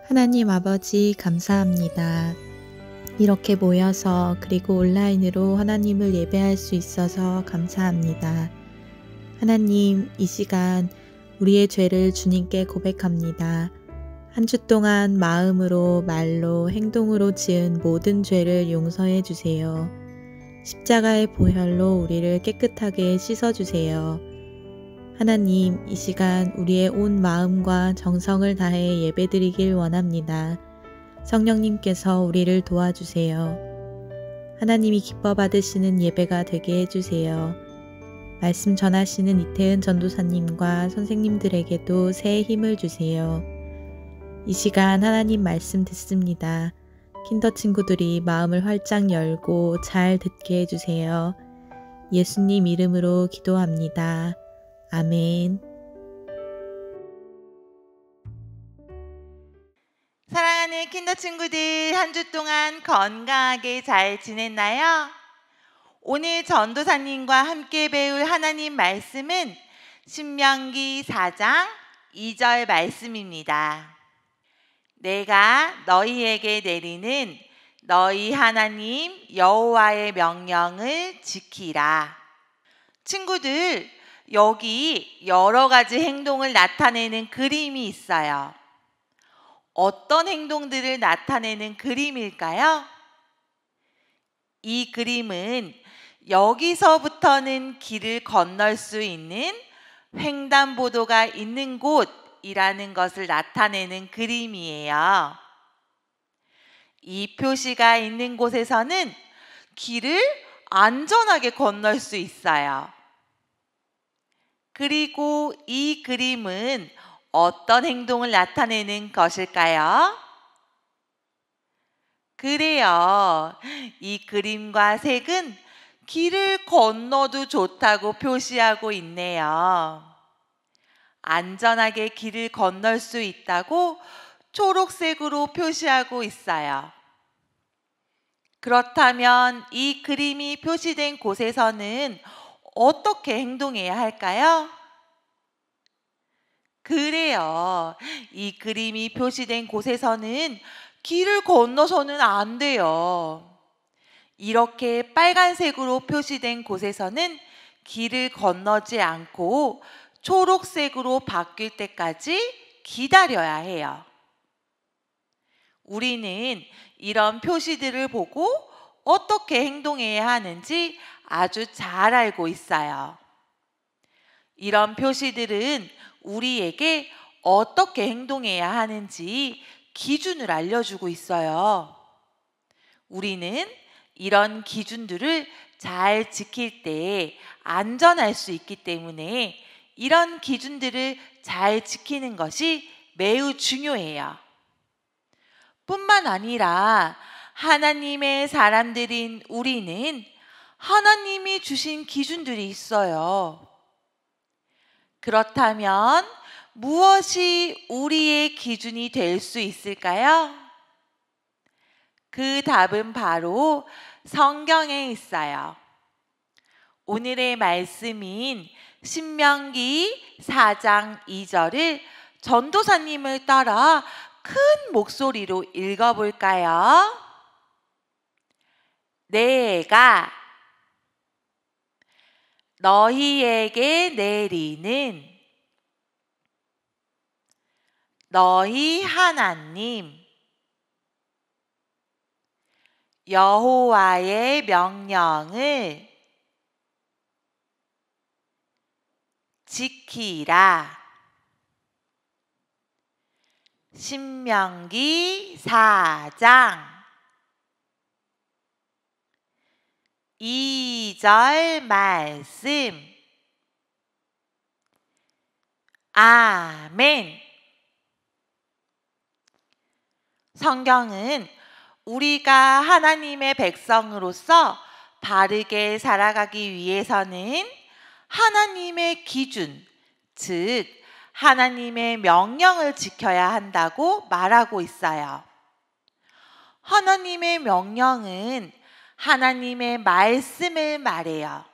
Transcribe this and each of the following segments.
하나님 아버지 감사합니다. 이렇게 모여서 그리고 온라인으로 하나님을 예배할 수 있어서 감사합니다. 하나님, 이 시간 우리의 죄를 주님께 고백합니다. 한 주 동안 마음으로, 말로, 행동으로 지은 모든 죄를 용서해 주세요. 십자가의 보혈로 우리를 깨끗하게 씻어 주세요. 하나님, 이 시간 우리의 온 마음과 정성을 다해 예배드리길 원합니다. 성령님께서 우리를 도와주세요. 하나님이 기뻐 받으시는 예배가 되게 해주세요. 말씀 전하시는 이태은 전도사님과 선생님들에게도 새 힘을 주세요. 이 시간 하나님 말씀 듣습니다. 킨더 친구들이 마음을 활짝 열고 잘 듣게 해주세요. 예수님 이름으로 기도합니다. 아멘. 사랑하는 킨더 친구들, 한 주 동안 건강하게 잘 지냈나요? 오늘 전도사님과 함께 배울 하나님 말씀은 신명기 4장 2절 말씀입니다. 내가 너희에게 내리는 너희 하나님 여호와의 명령을 지키라. 친구들, 여기 여러 가지 행동을 나타내는 그림이 있어요. 어떤 행동들을 나타내는 그림일까요? 이 그림은 여기서부터는 길을 건널 수 있는 횡단보도가 있는 곳이라는 것을 나타내는 그림이에요. 이 표시가 있는 곳에서는 길을 안전하게 건널 수 있어요. 그리고 이 그림은 어떤 행동을 나타내는 것일까요? 그래요. 이 그림과 색은 길을 건너도 좋다고 표시하고 있네요. 안전하게 길을 건널 수 있다고 초록색으로 표시하고 있어요. 그렇다면 이 그림이 표시된 곳에서는 어떻게 행동해야 할까요? 그래요. 이 그림이 표시된 곳에서는 길을 건너서는 안 돼요. 이렇게 빨간색으로 표시된 곳에서는 길을 건너지 않고 초록색으로 바뀔 때까지 기다려야 해요. 우리는 이런 표시들을 보고 어떻게 행동해야 하는지 아주 잘 알고 있어요. 이런 표시들은 우리에게 어떻게 행동해야 하는지 기준을 알려주고 있어요. 우리는 이런 기준들을 잘 지킬 때 안전할 수 있기 때문에 이런 기준들을 잘 지키는 것이 매우 중요해요. 뿐만 아니라 하나님의 사람들인 우리는 하나님이 주신 기준들이 있어요. 그렇다면 무엇이 우리의 기준이 될 수 있을까요? 그 답은 바로 성경에 있어요. 오늘의 말씀인 신명기 4장 2절을 전도사님을 따라 큰 목소리로 읽어볼까요? 내가 너희에게 내리는 너희 하나님 여호와의 명령을 지키라. 신명기 4장 2절 말씀. 아멘. 성경은 우리가 하나님의 백성으로서 바르게 살아가기 위해서는 하나님의 기준, 즉 하나님의 명령을 지켜야 한다고 말하고 있어요. 하나님의 명령은 하나님의 말씀을 말해요.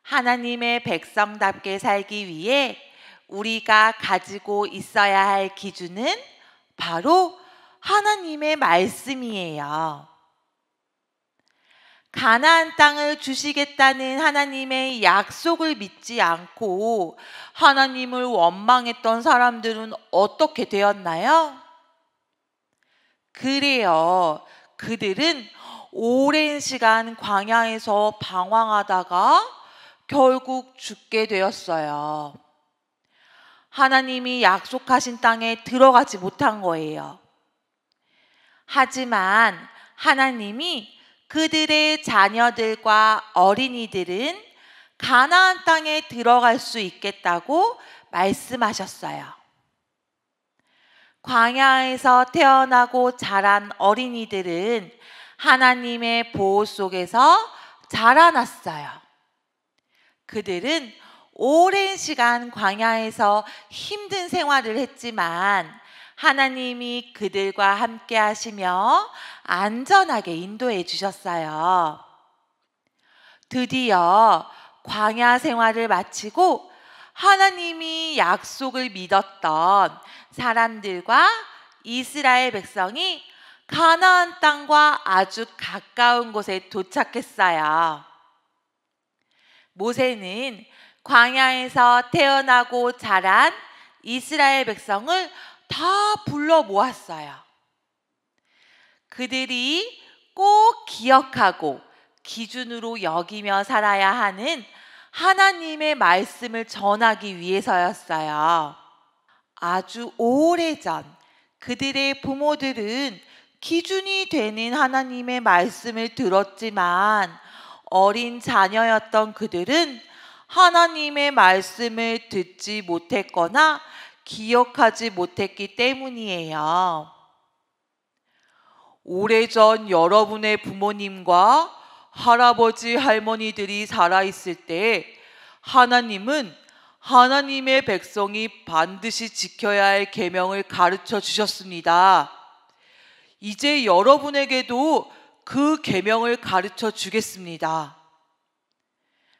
하나님의 백성답게 살기 위해 우리가 가지고 있어야 할 기준은 바로 하나님의 말씀이에요. 가나안 땅을 주시겠다는 하나님의 약속을 믿지 않고 하나님을 원망했던 사람들은 어떻게 되었나요? 그래요. 그들은 오랜 시간 광야에서 방황하다가 결국 죽게 되었어요. 하나님이 약속하신 땅에 들어가지 못한 거예요. 하지만 하나님이 그들의 자녀들과 어린이들은 가나안 땅에 들어갈 수 있겠다고 말씀하셨어요. 광야에서 태어나고 자란 어린이들은 하나님의 보호 속에서 자라났어요. 그들은 오랜 시간 광야에서 힘든 생활을 했지만 하나님이 그들과 함께 하시며 안전하게 인도해 주셨어요. 드디어 광야 생활을 마치고 하나님이 약속을 믿었던 사람들과 이스라엘 백성이 가나안 땅과 아주 가까운 곳에 도착했어요. 모세는 광야에서 태어나고 자란 이스라엘 백성을 다 불러 모았어요. 그들이 꼭 기억하고 기준으로 여기며 살아야 하는 하나님의 말씀을 전하기 위해서였어요. 아주 오래전 그들의 부모들은 기준이 되는 하나님의 말씀을 들었지만 어린 자녀였던 그들은 하나님의 말씀을 듣지 못했거나 기억하지 못했기 때문이에요. 오래전 여러분의 부모님과 할아버지, 할머니들이 살아있을 때 하나님은 하나님의 백성이 반드시 지켜야 할 계명을 가르쳐 주셨습니다. 이제 여러분에게도 그 계명을 가르쳐 주겠습니다.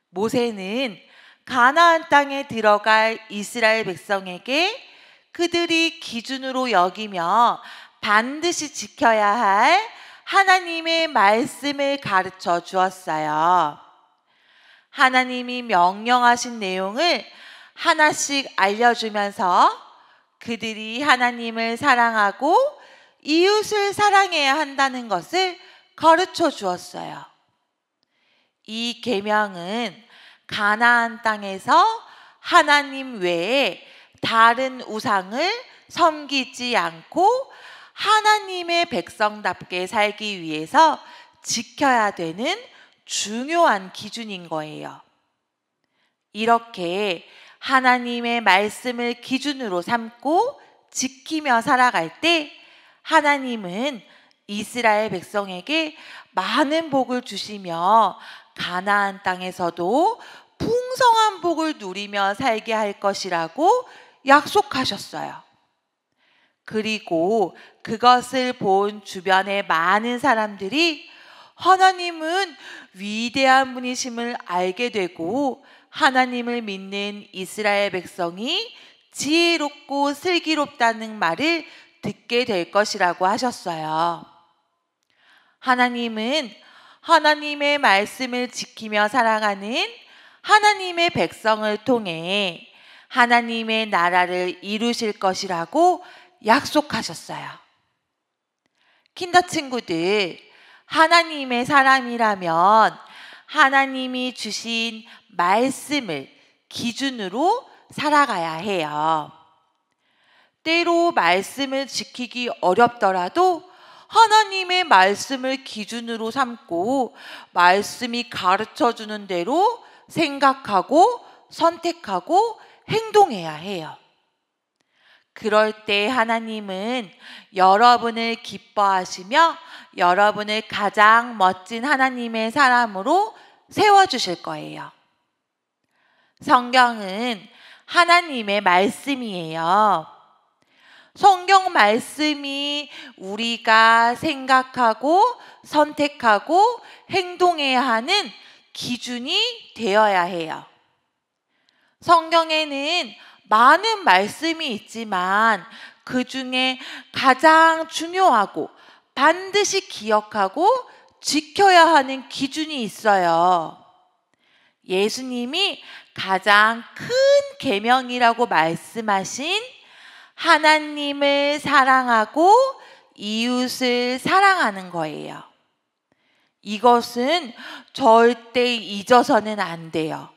모세는 가나안 땅에 들어갈 이스라엘 백성에게 그들이 기준으로 여기며 반드시 지켜야 할 하나님의 말씀을 가르쳐 주었어요. 하나님이 명령하신 내용을 하나씩 알려주면서 그들이 하나님을 사랑하고 이웃을 사랑해야 한다는 것을 가르쳐 주었어요. 이 계명은 가나안 땅에서 하나님 외에 다른 우상을 섬기지 않고 하나님의 백성답게 살기 위해서 지켜야 되는 중요한 기준인 거예요. 이렇게 하나님의 말씀을 기준으로 삼고 지키며 살아갈 때 하나님은 이스라엘 백성에게 많은 복을 주시며 가나안 땅에서도 풍성한 복을 누리며 살게 할 것이라고 약속하셨어요. 그리고 그것을 본 주변의 많은 사람들이 하나님은 위대한 분이심을 알게 되고 하나님을 믿는 이스라엘 백성이 지혜롭고 슬기롭다는 말을 듣게 될 것이라고 하셨어요. 하나님은 하나님의 말씀을 지키며 살아가는 하나님의 백성을 통해 하나님의 나라를 이루실 것이라고 약속하셨어요. 킨더 친구들, 하나님의 사람이라면 하나님이 주신 말씀을 기준으로 살아가야 해요. 때로 말씀을 지키기 어렵더라도 하나님의 말씀을 기준으로 삼고 말씀이 가르쳐주는 대로 생각하고 선택하고 행동해야 해요. 그럴 때 하나님은 여러분을 기뻐하시며 여러분을 가장 멋진 하나님의 사람으로 세워주실 거예요. 성경은 하나님의 말씀이에요. 성경 말씀이 우리가 생각하고 선택하고 행동해야 하는 기준이 되어야 해요. 성경에는 많은 말씀이 있지만 그 중에 가장 중요하고 반드시 기억하고 지켜야 하는 기준이 있어요. 예수님이 가장 큰 계명이라고 말씀하신 하나님을 사랑하고 이웃을 사랑하는 거예요. 이것은 절대 잊어서는 안 돼요.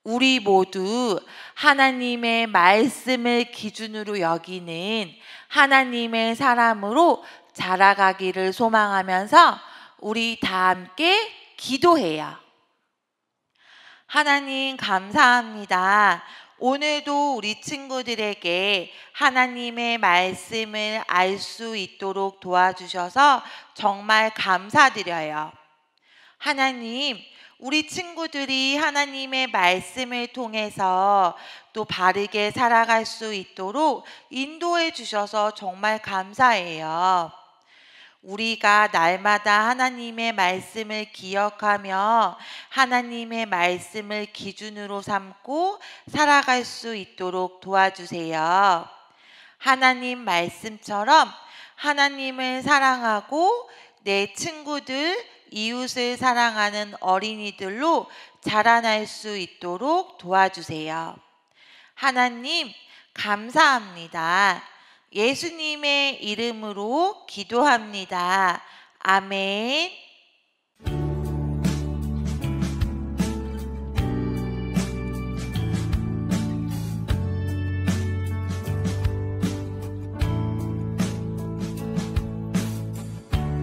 우리 모두 하나님의 말씀을 기준으로 여기는 하나님의 사람으로 자라가기를 소망하면서 우리 다 함께 기도해요. 하나님 감사합니다. 오늘도 우리 친구들에게 하나님의 말씀을 알 수 있도록 도와주셔서 정말 감사드려요. 하나님, 우리 친구들이 하나님의 말씀을 통해서 또 바르게 살아갈 수 있도록 인도해 주셔서 정말 감사해요. 우리가 날마다 하나님의 말씀을 기억하며 하나님의 말씀을 기준으로 삼고 살아갈 수 있도록 도와주세요. 하나님 말씀처럼 하나님을 사랑하고 내 친구들, 이웃을 사랑하는 어린이들로 자라날 수 있도록 도와주세요. 하나님 감사합니다. 예수님의 이름으로 기도합니다. 아멘.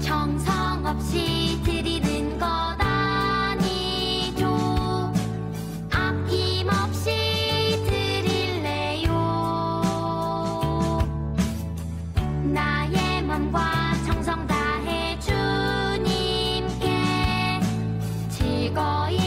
정성 없이 드리는 것 아니죠. 아낌없이 드릴래요. 나의 맘과 정성 다해 주님께 즐거이